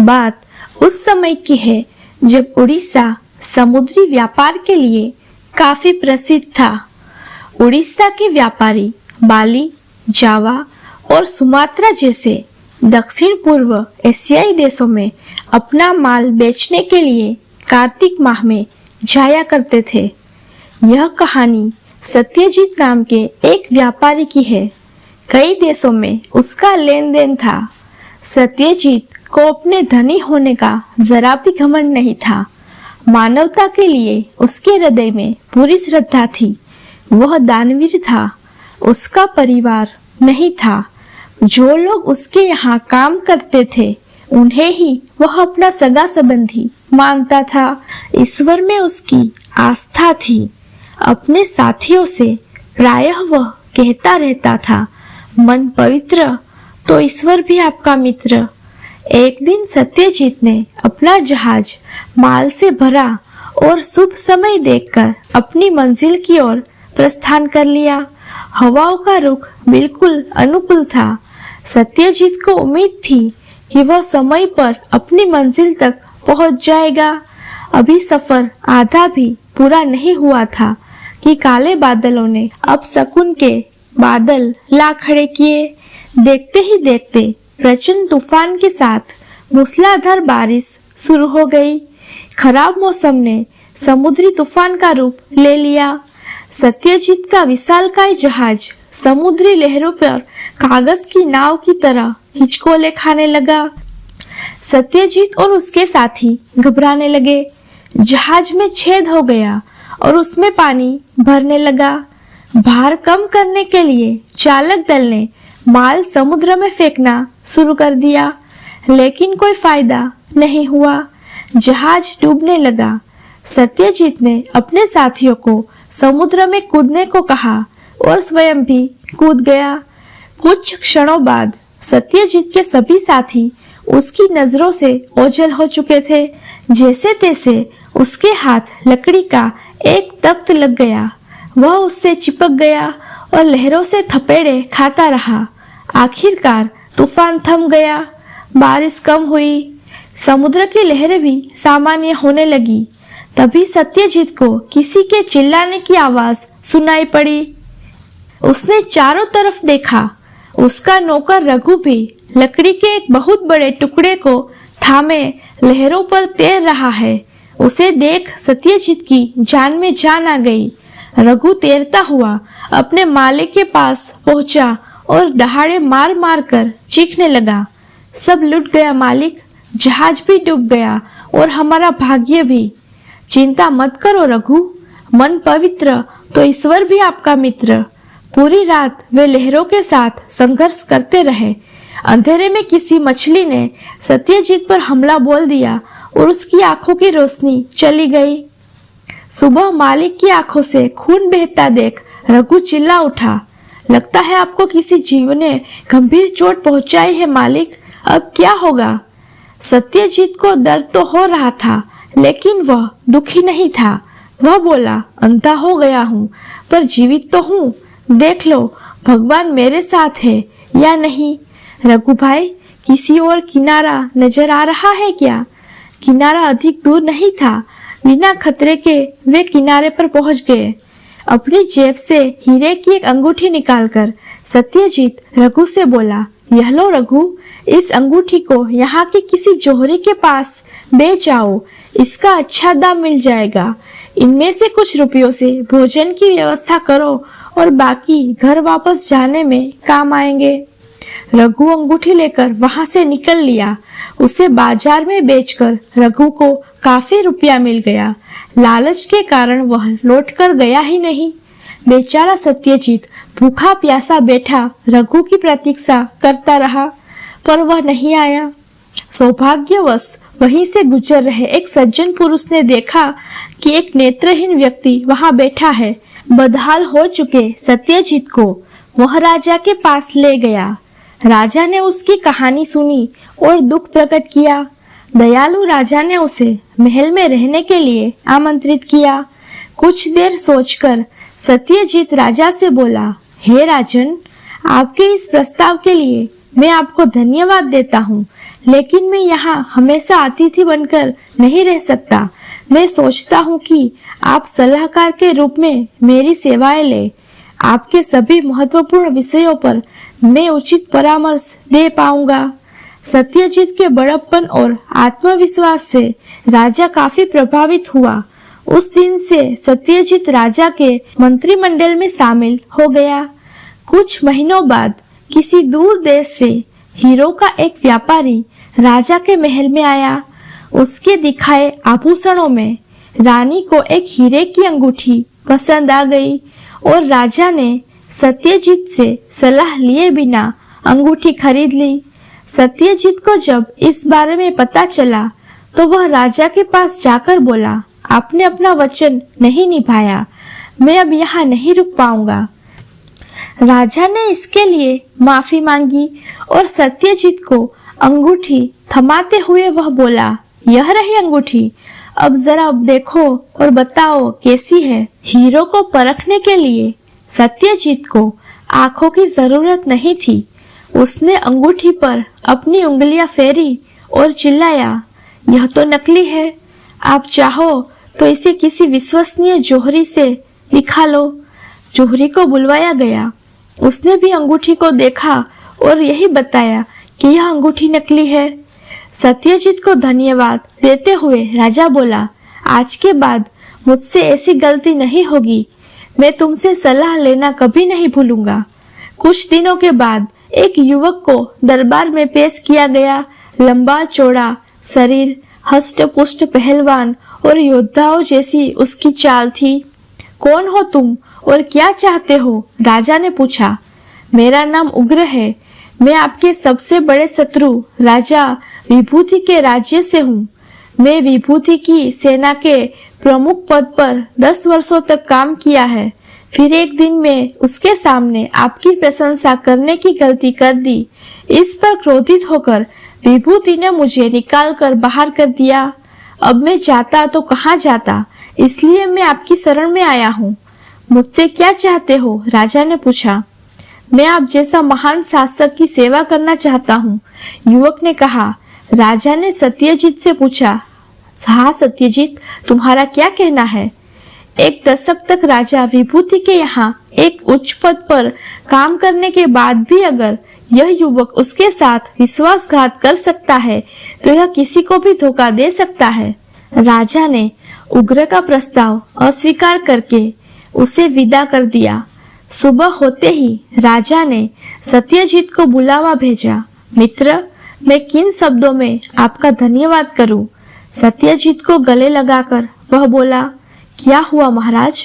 बात उस समय की है जब उड़ीसा समुद्री व्यापार के लिए काफी प्रसिद्ध था। उड़ीसा के व्यापारी बाली, जावा और सुमात्रा जैसे दक्षिण पूर्व एशियाई देशों में अपना माल बेचने के लिए कार्तिक माह में जाया करते थे। यह कहानी सत्यजीत नाम के एक व्यापारी की है। कई देशों में उसका लेन देन था। सत्यजीत को अपने धनी होने का जरा भी घमंड नहीं था। मानवता के लिए उसके हृदय में पूरी श्रद्धा थी। वह दानवीर था। उसका परिवार नहीं था। जो लोग उसके यहाँ काम करते थे उन्हें ही वह अपना सगा संबंधी मानता था। ईश्वर में उसकी आस्था थी। अपने साथियों से प्रायः वह कहता रहता था, मन पवित्र तो ईश्वर भी आपका मित्र। एक दिन सत्यजीत ने अपना जहाज माल से भरा और शुभ समय देखकर अपनी मंजिल की ओर प्रस्थान कर लिया। हवाओं का रुख बिल्कुल अनुकूल था। सत्यजीत को उम्मीद थी कि वह समय पर अपनी मंजिल तक पहुंच जाएगा। अभी सफर आधा भी पूरा नहीं हुआ था कि काले बादलों ने अब शकुन के बादल ला खड़े किए। देखते ही देखते प्रचंड तूफान के साथ मूसलाधार बारिश शुरू हो गई। खराब मौसम ने समुद्री तूफान का रूप ले लिया। सत्यजीत का विशालकाय जहाज समुद्री लहरों पर कागज की नाव की तरह हिचकोले खाने लगा। सत्यजीत और उसके साथी घबराने लगे। जहाज में छेद हो गया और उसमें पानी भरने लगा। भार कम करने के लिए चालक दल ने माल समुद्र में फेंकना शुरू कर दिया, लेकिन कोई फायदा नहीं हुआ। जहाज डूबने लगा। सत्यजीत ने अपने साथियों को समुद्र में कूदने को कहा और स्वयं भी कूद गया। कुछ क्षणों बाद सत्यजीत के सभी साथी उसकी नजरों से ओझल हो चुके थे। जैसे तैसे उसके हाथ लकड़ी का एक तख्त लग गया। वह उससे चिपक गया और लहरों से थपेड़े खाता रहा। आखिरकार तूफान थम गया। बारिश कम हुई। समुद्र की लहरें भी सामान्य होने लगी। तभी सत्यजीत को किसी के चिल्लाने की आवाज सुनाई पड़ी। उसने चारों तरफ देखा। उसका नौकर रघु भी लकड़ी के एक बहुत बड़े टुकड़े को थामे लहरों पर तैर रहा है। उसे देख सत्यजीत की जान में जान आ गई। रघु तैरता हुआ अपने मालिक के पास पहुंचा और दहाड़े मार मार कर चीखने लगा, सब लुट गया मालिक, जहाज भी डूब गया और हमारा भाग्य भी। चिंता मत करो रघु, मन पवित्र तो ईश्वर भी आपका मित्र। पूरी रात वे लहरों के साथ संघर्ष करते रहे। अंधेरे में किसी मछली ने सत्यजीत पर हमला बोल दिया और उसकी आंखों की रोशनी चली गई। सुबह मालिक की आंखों से खून बहता देख रघु चिल्ला उठा, लगता है आपको किसी जीव ने गंभीर चोट पहुंचाई है मालिक, अब क्या होगा? सत्यजीत को दर्द तो हो रहा था, लेकिन वह दुखी नहीं था। वह बोला, अंधा हो गया हूँ पर जीवित तो हूँ। देख लो भगवान मेरे साथ है या नहीं। रघु भाई, किसी और किनारा नजर आ रहा है क्या? किनारा अधिक दूर नहीं था। बिना खतरे के वे किनारे पर पहुंच गए। अपनी जेब से हीरे की एक अंगूठी निकालकर सत्यजीत रघु से बोला, यह लो रघु, इस अंगूठी को यहाँ के किसी जोहरी के पास बेच आओ, इसका अच्छा दाम मिल जाएगा। इनमें से कुछ रुपयों से भोजन की व्यवस्था करो और बाकी घर वापस जाने में काम आएंगे। रघु अंगूठी लेकर वहां से निकल लिया। उसे बाजार में बेचकर रघु को काफी रुपया मिल गया। लालच के कारण वह लौट कर गया ही नहीं। बेचारा सत्यजीत भूखा प्यासा बैठा रघु की प्रतीक्षा करता रहा, पर वह नहीं आया। सौभाग्यवश वहीं से गुजर रहे एक सज्जन पुरुष ने देखा कि एक नेत्रहीन व्यक्ति वहां बैठा है। बदहाल हो चुके सत्यजीत को वह राजा के पास ले गया। राजा ने उसकी कहानी सुनी और दुख प्रकट किया। दयालु राजा ने उसे महल में रहने के लिए आमंत्रित किया। कुछ देर सोचकर सत्यजीत राजा से बोला, हे राजन, आपके इस प्रस्ताव के लिए मैं आपको धन्यवाद देता हूँ, लेकिन मैं यहाँ हमेशा अतिथि बनकर नहीं रह सकता। मैं सोचता हूँ कि आप सलाहकार के रूप में मेरी सेवाएं ले। आपके सभी महत्वपूर्ण विषयों पर मैं उचित परामर्श दे पाऊंगा। सत्यजीत के बड़प्पन और आत्मविश्वास से राजा काफी प्रभावित हुआ। उस दिन से सत्यजीत राजा के मंत्रिमंडल में शामिल हो गया। कुछ महीनों बाद किसी दूर देश से हीरो का एक व्यापारी राजा के महल में आया। उसके दिखाए आभूषणों में रानी को एक हीरे की अंगूठी पसंद आ गई और राजा ने सत्यजीत से सलाह लिए बिना अंगूठी खरीद ली। सत्यजीत को जब इस बारे में पता चला तो वह राजा के पास जाकर बोला, आपने अपना वचन नहीं निभाया, मैं अब यहाँ नहीं रुक पाऊंगा। राजा ने इसके लिए माफी मांगी और सत्यजीत को अंगूठी थमाते हुए वह बोला, यह रही अंगूठी, अब जरा देखो और बताओ कैसी है। हीरो को परखने के लिए सत्यजीत को आंखों की जरूरत नहीं थी। उसने अंगूठी पर अपनी उंगलियां फेरी और चिल्लाया, यह तो नकली है। आप चाहो तो इसे किसी विश्वसनीय जोहरी से दिखा लो। जोहरी को बुलवाया गया। उसने भी अंगूठी को देखा और यही बताया कि यह अंगूठी नकली है। सत्यजीत को धन्यवाद देते हुए राजा बोला, आज के बाद मुझसे ऐसी गलती नहीं होगी। मैं तुमसे सलाह लेना कभी नहीं भूलूंगा। कुछ दिनों के बाद एक युवक को दरबार में पेश किया गया। लंबा चौड़ा शरीर, हष्ट पुष्ट पहलवान और योद्धाओं जैसी उसकी चाल थी। कौन हो तुम और क्या चाहते हो? राजा ने पूछा। मेरा नाम उग्र है। मैं आपके सबसे बड़े शत्रु राजा विभूति के राज्य से हूँ। मैं विभूति की सेना के प्रमुख पद पर 10 वर्षों तक काम किया है। फिर एक दिन में उसके सामने आपकी प्रशंसा करने की गलती कर दी। इस पर क्रोधित होकर विभूति ने मुझे निकाल कर बाहर कर दिया। अब मैं जाता तो कहाँ जाता, इसलिए मैं आपकी शरण में आया हूँ। मुझसे क्या चाहते हो? राजा ने पूछा। मैं आप जैसा महान शासक की सेवा करना चाहता हूँ, युवक ने कहा। राजा ने सत्यजीत से पूछा, हाँ सत्यजीत, तुम्हारा क्या कहना है? एक दशक तक राजा विभूति के यहाँ एक उच्च पद पर काम करने के बाद भी अगर यह युवक उसके साथ विश्वासघात कर सकता है तो यह किसी को भी धोखा दे सकता है। राजा ने उग्र का प्रस्ताव अस्वीकार करके उसे विदा कर दिया। सुबह होते ही राजा ने सत्यजीत को बुलावा भेजा। मित्र, मैं किन शब्दों में आपका धन्यवाद करूं? सत्यजीत को गले लगाकर वह बोला, क्या हुआ महाराज?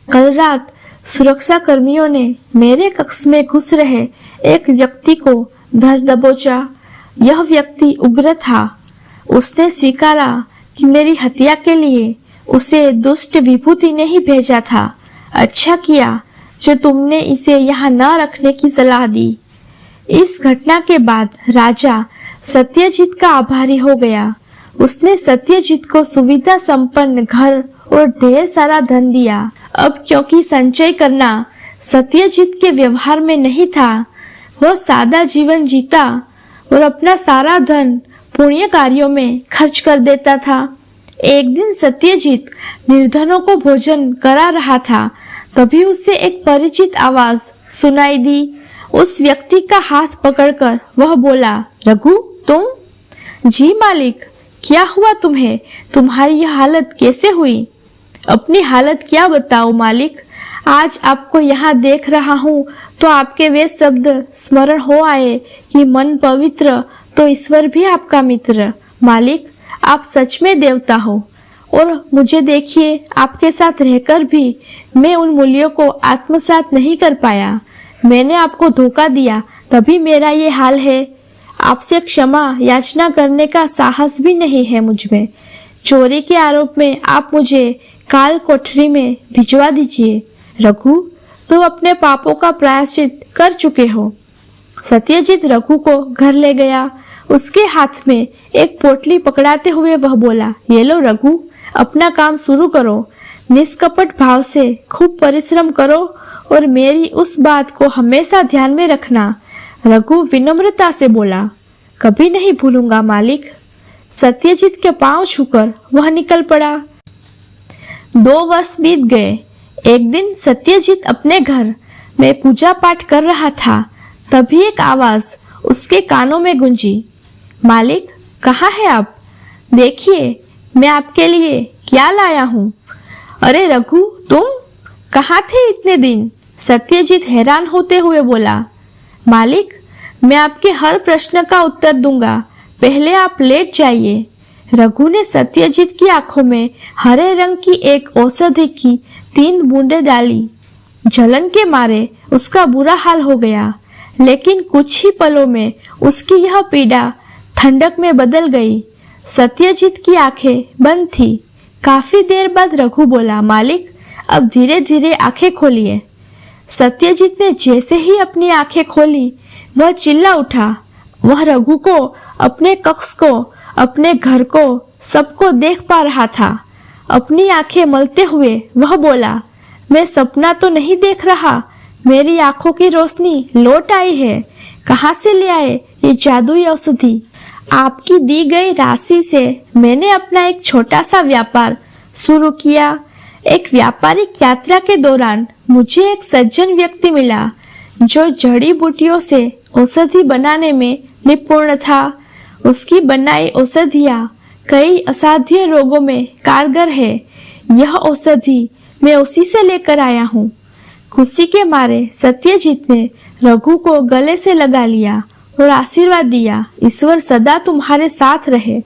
कल रात सुरक्षा कर्मियों ने मेरे कक्ष में घुस रहे एक व्यक्ति को धर दबोचा। यह व्यक्ति उग्र था। उसने स्वीकारा कि मेरी हत्या के लिए उसे दुष्ट विभूति ने ही भेजा था। अच्छा किया जो तुमने इसे यहाँ न रखने की सलाह दी। इस घटना के बाद राजा सत्यजीत का आभारी हो गया। उसने सत्यजीत को सुविधा संपन्न घर और ढेर सारा धन दिया। अब क्योंकि संचय करना सत्यजीत के व्यवहार में नहीं था, वह सादा जीवन जीता और अपना सारा धन पुण्य कार्यों में खर्च कर देता था। एक दिन सत्यजीत निर्धनों को भोजन करा रहा था, तभी उसे एक परिचित आवाज सुनाई दी। उस व्यक्ति का हाथ पकड़कर वह बोला, रघु तुम? जी मालिक, क्या हुआ तुम्हें? तुम्हारी यह हालत कैसे हुई? अपनी हालत क्या बताओ मालिक? आज आपको यहाँ देख रहा हूँ तो आपके वे शब्द स्मरण हो आए कि मन पवित्र तो ईश्वर भी आपका मित्र। मालिक, आप सच में देवता हो और मुझे देखिए, आपके साथ रहकर भी मैं उन मूल्यों को आत्मसात नहीं कर पाया। मैंने आपको धोखा दिया, तभी मेरा ये हाल है। आपसे क्षमा याचना करने का साहस भी नहीं है मुझमें। चोरी के आरोप में आप मुझे काल कोठरी में भिजवा दीजिए। रघु, तुम अपने पापों का प्रायश्चित कर चुके हो। सत्यजीत रघु को घर ले गया। उसके हाथ में एक पोटली पकड़ाते हुए वह बोला, ये लो रघु, अपना काम शुरू करो। निष्कपट भाव से खूब परिश्रम करो और मेरी उस बात को हमेशा ध्यान में रखना। रघु विनम्रता से बोला, कभी नहीं भूलूंगा मालिक। सत्यजीत के पांव छूकर वह निकल पड़ा। 2 वर्ष बीत गए। एक दिन सत्यजीत अपने घर में पूजा पाठ कर रहा था। तभी एक आवाज उसके कानों में गूंजी, मालिक कहाँ है आप? देखिए मैं आपके लिए क्या लाया हूँ। अरे रघु, तुम कहाँ थे इतने दिन? सत्यजीत हैरान होते हुए बोला, मालिक मैं आपके हर प्रश्न का उत्तर दूंगा, पहले आप लेट जाइए। रघु ने सत्यजीत की आंखों में हरे रंग की एक औषधि की 3 बूंदें डाली। जलन के मारे उसका बुरा हाल हो गया, लेकिन कुछ ही पलों में उसकी यह पीड़ा ठंडक में बदल गई। सत्यजीत की आंखें बंद थी। काफी देर बाद रघु बोला, मालिक अब धीरे धीरे आंखें खोलिए। सत्यजीत ने जैसे ही अपनी आंखें खोली, वह चिल्ला उठा। वह रघु को, अपने कक्ष को, अपने घर को, सबको देख पा रहा था। अपनी आंखें मलते हुए वह बोला, मैं सपना तो नहीं देख रहा, मेरी आंखों की रोशनी लौट आई है। कहाँ से ले आए ये जादुई औषधि? आपकी दी गई राशि से मैंने अपना एक छोटा सा व्यापार शुरू किया। एक व्यापारिक यात्रा के दौरान मुझे एक सज्जन व्यक्ति मिला जो जड़ी बूटियों से औषधि बनाने में निपुण था। उसकी बनाई औषधियाँ कई असाध्य रोगों में कारगर है। यह औषधि मैं उसी से लेकर आया हूँ। खुशी के मारे सत्यजीत ने रघु को गले से लगा लिया और आशीर्वाद दिया, ईश्वर सदा तुम्हारे साथ रहे।